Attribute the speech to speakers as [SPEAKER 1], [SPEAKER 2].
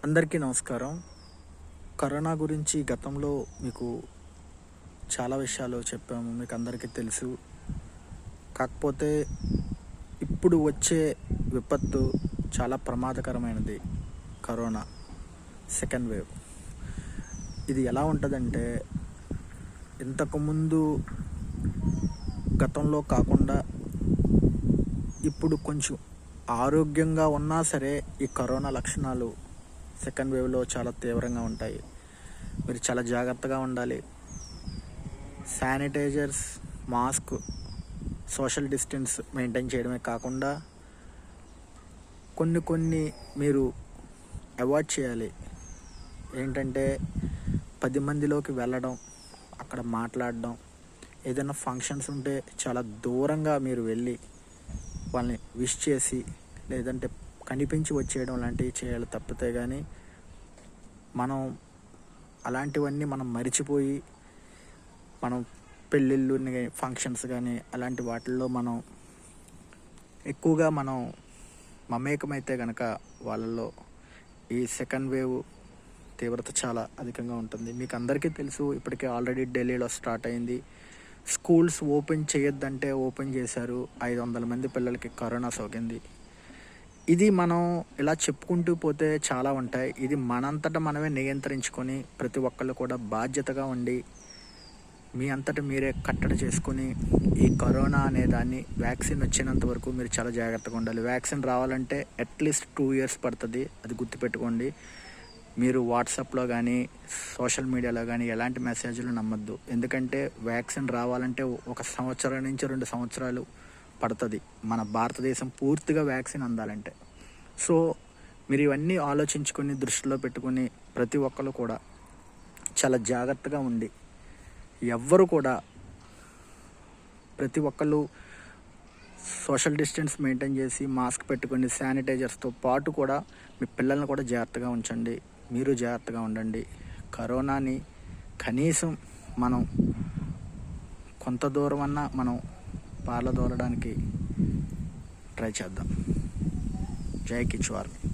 [SPEAKER 1] అందరికీ నమస్కారం. కరోనా గురించి గతంలో మీకు చాలా విషయాలు చెప్పాము, మీకు అందరికీ తెలుసు. కాకపోతే ఇప్పుడు వచ్చే విపత్తు చాలా ప్రమాదకరమైనది. Corona second wave. ఇది ఎలా ఉంటుందంటే, ఇంతకుముందు గతంలో కాకుండా ఇప్పుడు కొంచెం ఆరోగ్యంగా ఉన్నా సరే ఈ కరోనా లక్షణాలు సెకండ్ వేవ్లో చాలా తీవ్రంగా ఉంటాయి. మీరు చాలా జాగ్రత్తగా ఉండాలి. Sanitizers, mask, social distance maintain చేయడమే కాకుండా కొన్ని మీరు అవాయిడ్ చేయాలి. ఏంటంటే 10 మందిలోకి వెళ్ళడం, అక్కడ మాట్లాడడం, ఏదైనా ఫంక్షన్స్ ఉంటే చాలా దూరంగా మీరు వెళ్ళి వాళ్ళని విష్ చేసి లేదంటే కనిపించి వచ్చేయడం లాంటివి చేయాలి. తప్పితే కానీ మనం అలాంటివన్నీ మనం మరిచిపోయి మనం పెళ్ళిళ్ళు ఫంక్షన్స్ కానీ అలాంటి వాటిల్లో మనం ఎక్కువగా మనం మమేకమైతే కనుక వాళ్ళల్లో ఈ సెకండ్ వేవ్ తీవ్రత చాలా అధికంగా ఉంటుంది. మీకు అందరికీ తెలుసు, ఇప్పటికే ఆల్రెడీ ఢిల్లీలో స్టార్ట్ అయింది. స్కూల్స్ ఓపెన్ చేయొద్దంటే ఓపెన్ చేశారు. 500 మంది పిల్లలకి కరోనా సోకింది. ఇది మనం ఇలా చెప్పుకుంటూ పోతే చాలా ఉంటాయి. ఇది మనంతటా మనమే నియంత్రించుకొని ప్రతి ఒక్కళ్ళు కూడా బాధ్యతగా ఉండి మీ అంతటా మీరే కట్టడి చేసుకొని ఈ కరోనా అనే దాన్ని వ్యాక్సిన్ వచ్చేంత వరకు మీరు చాలా జాగ్రత్తగా ఉండాలి. వ్యాక్సిన్ రావాలంటే అట్లీస్ట్ 2 years పడుతుంది. అది గుర్తుపెట్టుకోండి. మీరు వాట్సాప్లో కానీ సోషల్ మీడియాలో కానీ ఎలాంటి మెసేజ్లు నమ్మొద్దు. ఎందుకంటే వ్యాక్సిన్ రావాలంటే 1 సంవత్సరం నుంచి 2 సంవత్సరాలు పడుతుంది మన భారతదేశం పూర్తిగా వ్యాక్సిన్ అందాలంటే. సో మీరు ఇవన్నీ ఆలోచించుకొని దృష్టిలో పెట్టుకొని ప్రతి ఒక్కరు కూడా చాలా జాగ్రత్తగా ఉండి ఎవ్వరు కూడా ప్రతి ఒక్కళ్ళు సోషల్ డిస్టెన్స్ మెయింటైన్ చేసి మాస్క్ పెట్టుకొని శానిటైజర్స్తో పాటు కూడా మీ పిల్లల్ని కూడా జాగ్రత్తగా ఉంచండి. మీరు జాగ్రత్తగా ఉండండి. కరోనాని కనీసం మనం కొంత దూరం అన్నా మనం పారదోలడానికి ట్రై చేద్దాం. జై కిచ్చు ఆర్మీ.